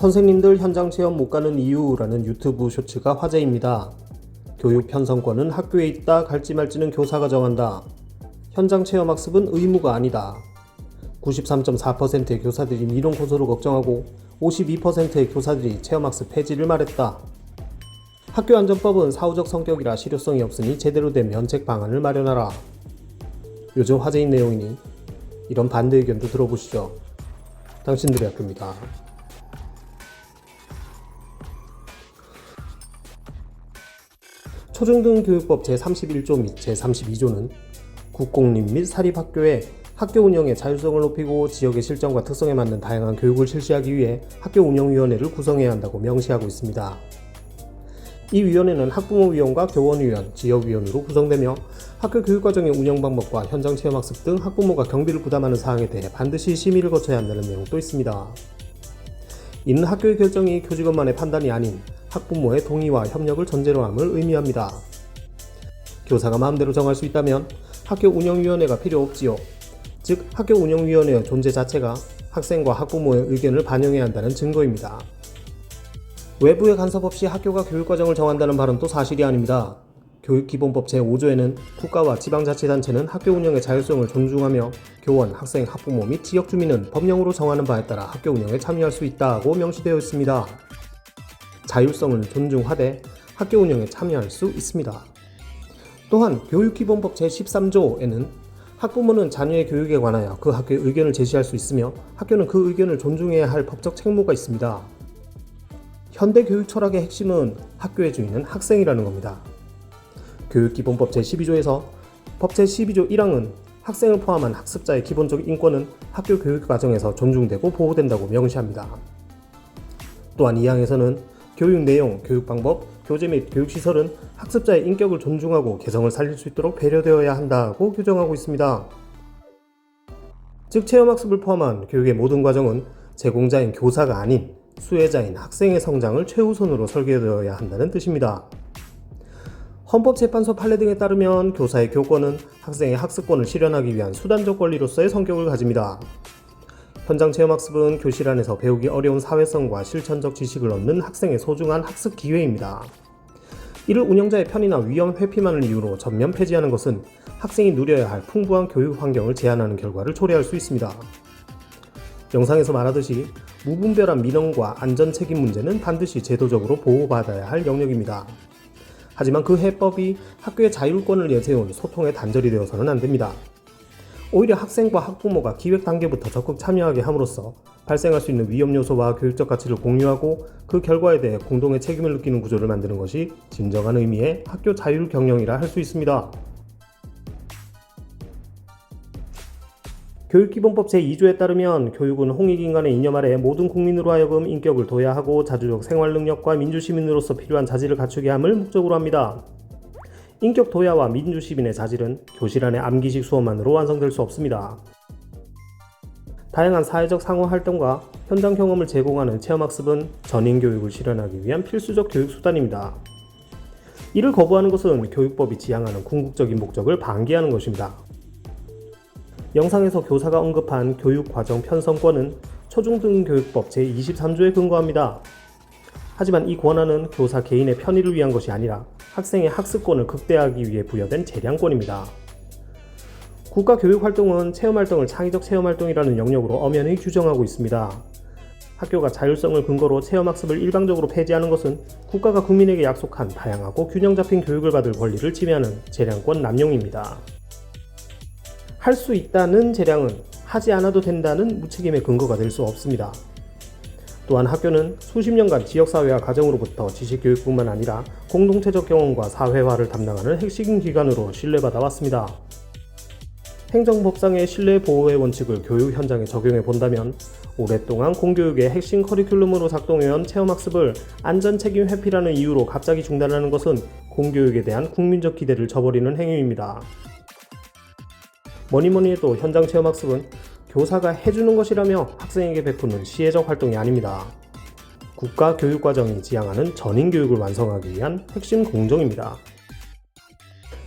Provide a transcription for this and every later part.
선생님들 현장 체험 못 가는 이유라는 유튜브 쇼츠가 화제입니다. 교육 편성권은 학교에 있다, 갈지 말지는 교사가 정한다. 현장 체험 학습은 의무가 아니다. 93.4%의 교사들이 미론 고소를 걱정하고 52%의 교사들이 체험학습 폐지를 말했다. 학교안전법은 사후적 성격이라 실효성이 없으니 제대로 된 면책 방안을 마련하라. 요즘 화제인 내용이니 이런 반대 의견도 들어보시죠. 당신들의 학교입니다. 초중등교육법 제31조 및 제32조는 국공립 및 사립학교에 학교 운영의 자율성을 높이고 지역의 실정과 특성에 맞는 다양한 교육을 실시하기 위해 학교 운영위원회를 구성해야 한다고 명시하고 있습니다. 이 위원회는 학부모위원과 교원위원, 지역위원으로 구성되며 학교 교육과정의 운영 방법과 현장 체험학습 등 학부모가 경비를 부담하는 사항에 대해 반드시 심의를 거쳐야 한다는 내용도 있습니다. 이는 학교의 결정이 교직원만의 판단이 아닌 학부모의 동의와 협력을 전제로 함을 의미합니다. 교사가 마음대로 정할 수 있다면 학교 운영위원회가 필요 없지요. 즉, 학교 운영위원회의 존재 자체가 학생과 학부모의 의견을 반영해야 한다는 증거입니다. 외부의 간섭 없이 학교가 교육과정을 정한다는 발언도 사실이 아닙니다. 교육기본법 제5조에는 국가와 지방자치단체는 학교 운영의 자율성을 존중하며 교원, 학생, 학부모 및 지역주민은 법령으로 정하는 바에 따라 학교 운영에 참여할 수 있다고 명시되어 있습니다. 자율성을 존중하되 학교 운영에 참여할 수 있습니다. 또한 교육기본법 제13조에는 학부모는 자녀의 교육에 관하여 그 학교의 의견을 제시할 수 있으며 학교는 그 의견을 존중해야 할 법적 책무가 있습니다. 현대 교육 철학의 핵심은 학교의 주인은 학생이라는 겁니다. 교육기본법 제12조에서 법 제12조 1항은 학생을 포함한 학습자의 기본적 인권은 학교 교육 과정에서 존중되고 보호된다고 명시합니다. 또한 2항에서는 교육 내용, 교육 방법, 교재 및 교육시설은 학습자의 인격을 존중하고 개성을 살릴 수 있도록 배려되어야 한다고 규정하고 있습니다. 즉, 체험학습을 포함한 교육의 모든 과정은 제공자인 교사가 아닌 수혜자인 학생의 성장을 최우선으로 설계되어야 한다는 뜻입니다. 헌법재판소 판례 등에 따르면 교사의 교권은 학생의 학습권을 실현하기 위한 수단적 권리로서의 성격을 가집니다. 현장 체험학습은 교실 안에서 배우기 어려운 사회성과 실천적 지식을 얻는 학생의 소중한 학습 기회입니다. 이를 운영자의 편의나 위험 회피만을 이유로 전면 폐지하는 것은 학생이 누려야 할 풍부한 교육 환경을 제한하는 결과를 초래할 수 있습니다. 영상에서 말하듯이 무분별한 민원과 안전 책임 문제는 반드시 제도적으로 보호받아야 할 영역입니다. 하지만 그 해법이 학교의 자율권을 내세운 소통의 단절이 되어서는 안 됩니다. 오히려 학생과 학부모가 기획 단계부터 적극 참여하게 함으로써 발생할 수 있는 위험 요소와 교육적 가치를 공유하고 그 결과에 대해 공동의 책임을 느끼는 구조를 만드는 것이 진정한 의미의 학교 자율 경영이라 할 수 있습니다. 교육기본법 제2조에 따르면 교육은 홍익인간의 이념 아래 모든 국민으로 하여금 인격을 둬야 하고 자주적 생활 능력과 민주시민으로서 필요한 자질을 갖추게 함을 목적으로 합니다. 인격 도야와 민주시민의 자질은 교실 안의 암기식 수업만으로 완성될 수 없습니다. 다양한 사회적 상호활동과 현장 경험을 제공하는 체험학습은 전인교육을 실현하기 위한 필수적 교육수단입니다. 이를 거부하는 것은 교육법이 지향하는 궁극적인 목적을 방기하는 것입니다. 영상에서 교사가 언급한 교육과정 편성권은 초중등교육법 제23조에 근거합니다. 하지만 이 권한은 교사 개인의 편의를 위한 것이 아니라 학생의 학습권을 극대화하기 위해 부여된 재량권입니다. 국가교육활동은 체험활동을 창의적 체험활동이라는 영역으로 엄연히 규정하고 있습니다. 학교가 자율성을 근거로 체험학습을 일방적으로 폐지하는 것은 국가가 국민에게 약속한 다양하고 균형 잡힌 교육을 받을 권리를 침해하는 재량권 남용입니다. 할 수 있다는 재량은 하지 않아도 된다는 무책임의 근거가 될 수 없습니다. 또한 학교는 수십 년간 지역사회와 가정으로부터 지식교육뿐만 아니라 공동체적 경험과 사회화를 담당하는 핵심 기관으로 신뢰받아 왔습니다. 행정법상의 신뢰보호의 원칙을 교육 현장에 적용해 본다면 오랫동안 공교육의 핵심 커리큘럼으로 작동해온 체험학습을 안전책임 회피라는 이유로 갑자기 중단하는 것은 공교육에 대한 국민적 기대를 저버리는 행위입니다. 뭐니뭐니 해도 현장 체험학습은 교사가 해주는 것이라며 학생에게 베푸는 시혜적 활동이 아닙니다. 국가 교육과정이 지향하는 전인교육을 완성하기 위한 핵심 공정입니다.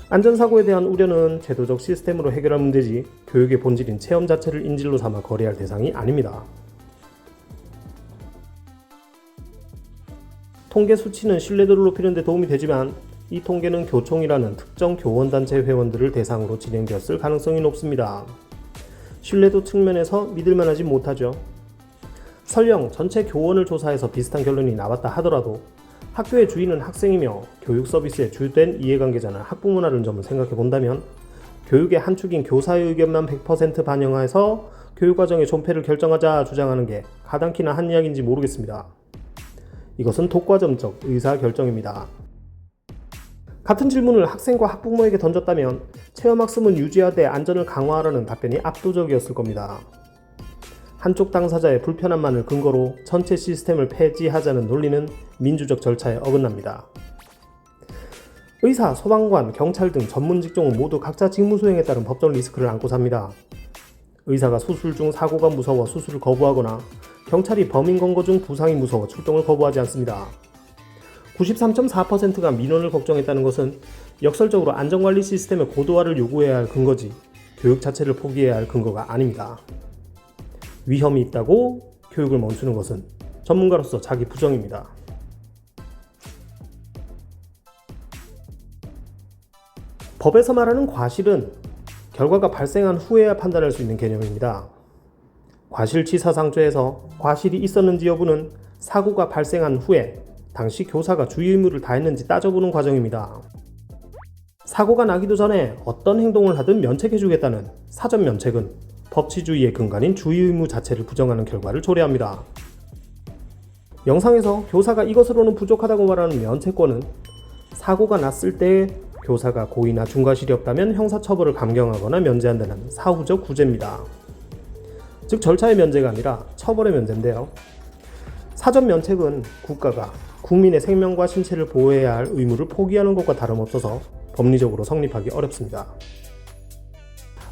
안전사고에 대한 우려는 제도적 시스템으로 해결할 문제지 교육의 본질인 체험 자체를 인질로 삼아 거래할 대상이 아닙니다. 통계 수치는 신뢰도를 높이는 데 도움이 되지만 이 통계는 교총이라는 특정 교원단체 회원들을 대상으로 진행되었을 가능성이 높습니다. 신뢰도 측면에서 믿을만하지 못하죠. 설령 전체 교원을 조사해서 비슷한 결론이 나왔다 하더라도 학교의 주인은 학생이며 교육 서비스의 주된 이해관계자는 학부모라는 점을 생각해 본다면 교육의 한 축인 교사의 의견만 100% 반영해서 교육과정의 존폐를 결정하자 주장하는 게 가당키나 한 이야기인지 모르겠습니다. 이것은 독과점적 의사결정입니다. 같은 질문을 학생과 학부모에게 던졌다면 체험학습은 유지하되 안전을 강화하라는 답변이 압도적이었을 겁니다. 한쪽 당사자의 불편함만을 근거로 전체 시스템을 폐지하자는 논리는 민주적 절차에 어긋납니다. 의사, 소방관, 경찰 등 전문 직종은 모두 각자 직무 수행에 따른 법적 리스크를 안고 삽니다. 의사가 수술 중 사고가 무서워 수술을 거부하거나 경찰이 범인 검거 중 부상이 무서워 출동을 거부하지 않습니다. 93.4%가 민원을 걱정했다는 것은 역설적으로 안전관리 시스템의 고도화를 요구해야 할 근거지 교육 자체를 포기해야 할 근거가 아닙니다. 위험이 있다고 교육을 멈추는 것은 전문가로서 자기 부정입니다. 법에서 말하는 과실은 결과가 발생한 후에야 판단할 수 있는 개념입니다. 과실치사상죄에서 과실이 있었는지 여부는 사고가 발생한 후에 당시 교사가 주의 의무를 다했는지 따져보는 과정입니다. 사고가 나기도 전에 어떤 행동을 하든 면책해주겠다는 사전 면책은 법치주의의 근간인 주의 의무 자체를 부정하는 결과를 초래합니다. 영상에서 교사가 이것으로는 부족하다고 말하는 면책권은 사고가 났을 때 교사가 고의나 중과실이 없다면 형사처벌을 감경하거나 면제한다는 사후적 구제입니다. 즉 절차의 면제가 아니라 처벌의 면제인데요. 사전 면책은 국가가 국민의 생명과 신체를 보호해야 할 의무를 포기하는 것과 다름없어서 법리적으로 성립하기 어렵습니다.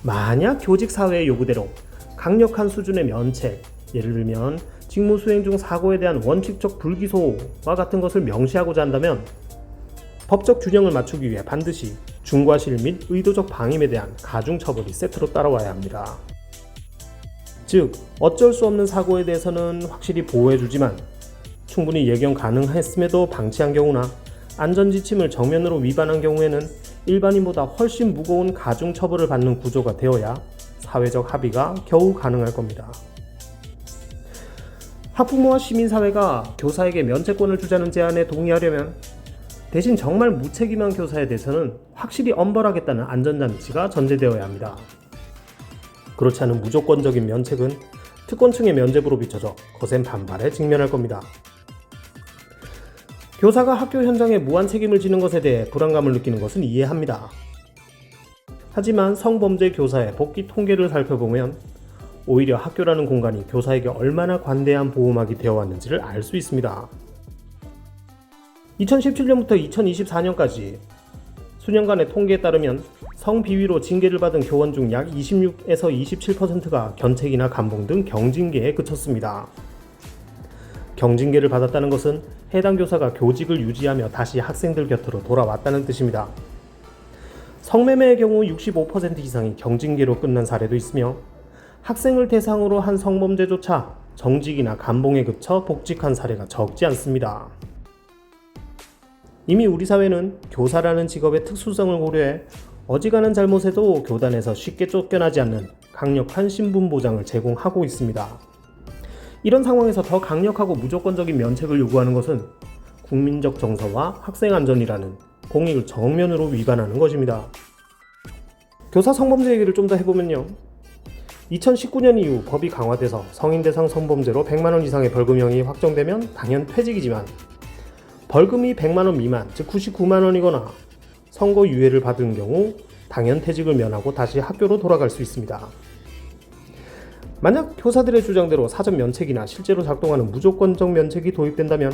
만약 교직사회의 요구대로 강력한 수준의 면책, 예를 들면 직무 수행 중 사고에 대한 원칙적 불기소와 같은 것을 명시하고자 한다면 법적 균형을 맞추기 위해 반드시 중과실 및 의도적 방임에 대한 가중처벌이 세트로 따라와야 합니다. 즉, 어쩔 수 없는 사고에 대해서는 확실히 보호해주지만 충분히 예견 가능했음에도 방치한 경우나 안전지침을 정면으로 위반한 경우에는 일반인보다 훨씬 무거운 가중처벌을 받는 구조가 되어야 사회적 합의가 겨우 가능할 겁니다. 학부모와 시민사회가 교사에게 면책권을 주자는 제안에 동의하려면 대신 정말 무책임한 교사에 대해서는 확실히 엄벌하겠다는 안전장치가 전제되어야 합니다. 그렇지 않은 무조건적인 면책은 특권층의 면죄부로 비춰져 거센 반발에 직면할 겁니다. 교사가 학교 현장에 무한 책임을 지는 것에 대해 불안감을 느끼는 것은 이해합니다. 하지만 성범죄 교사의 복귀 통계를 살펴보면 오히려 학교라는 공간이 교사에게 얼마나 관대한 보호막이 되어왔는지를 알 수 있습니다. 2017년부터 2024년까지 수년간의 통계에 따르면 성비위로 징계를 받은 교원 중 약 26에서 27%가 견책이나 감봉 등 경징계에 그쳤습니다. 경징계를 받았다는 것은 해당 교사가 교직을 유지하며 다시 학생들 곁으로 돌아왔다는 뜻입니다. 성매매의 경우 65% 이상이 경징계로 끝난 사례도 있으며 학생을 대상으로 한 성범죄조차 정직이나 감봉에 그쳐 복직한 사례가 적지 않습니다. 이미 우리 사회는 교사라는 직업의 특수성을 고려해 어지간한 잘못에도 교단에서 쉽게 쫓겨나지 않는 강력한 신분 보장을 제공하고 있습니다. 이런 상황에서 더 강력하고 무조건적인 면책을 요구하는 것은 국민적 정서와 학생 안전이라는 공익을 정면으로 위반하는 것입니다. 교사 성범죄 얘기를 좀 더 해보면요. 2019년 이후 법이 강화돼서 성인 대상 성범죄로 100만원 이상의 벌금형이 확정되면 당연 퇴직이지만 벌금이 100만원 미만, 즉 99만원이거나 선고 유예를 받은 경우 당연 퇴직을 면하고 다시 학교로 돌아갈 수 있습니다. 만약 교사들의 주장대로 사전 면책이나 실제로 작동하는 무조건적 면책이 도입된다면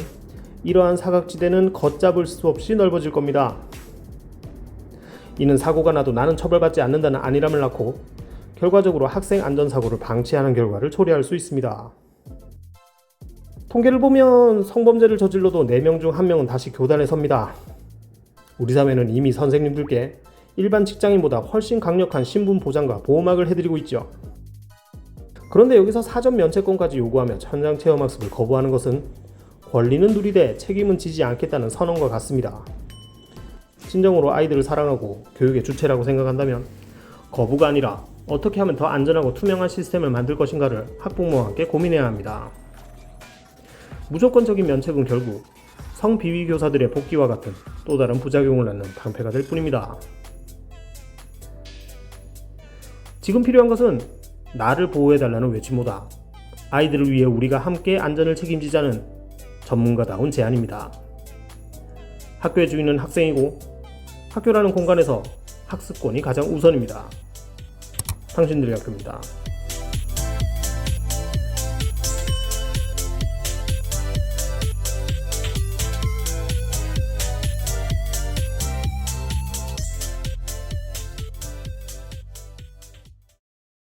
이러한 사각지대는 걷잡을 수 없이 넓어질 겁니다. 이는 사고가 나도 나는 처벌받지 않는다는 안일함을 낳고 결과적으로 학생 안전사고를 방치하는 결과를 초래할 수 있습니다. 통계를 보면 성범죄를 저질러도 4명 중 1명은 다시 교단에 섭니다. 우리 사회는 이미 선생님들께 일반 직장인보다 훨씬 강력한 신분 보장과 보호막을 해드리고 있죠. 그런데 여기서 사전 면책권까지 요구하며 현장 체험학습을 거부하는 것은 권리는 누리되 책임은 지지 않겠다는 선언과 같습니다. 진정으로 아이들을 사랑하고 교육의 주체라고 생각한다면 거부가 아니라 어떻게 하면 더 안전하고 투명한 시스템을 만들 것인가를 학부모와 함께 고민해야 합니다. 무조건적인 면책은 결국 성비위 교사들의 복귀와 같은 또 다른 부작용을 낳는 방패가 될 뿐입니다. 지금 필요한 것은 나를 보호해달라는 외침보다 아이들을 위해 우리가 함께 안전을 책임지자는 전문가다운 제안입니다. 학교의 주인은 학생이고 학교라는 공간에서 학습권이 가장 우선입니다. 당신들의 학교입니다.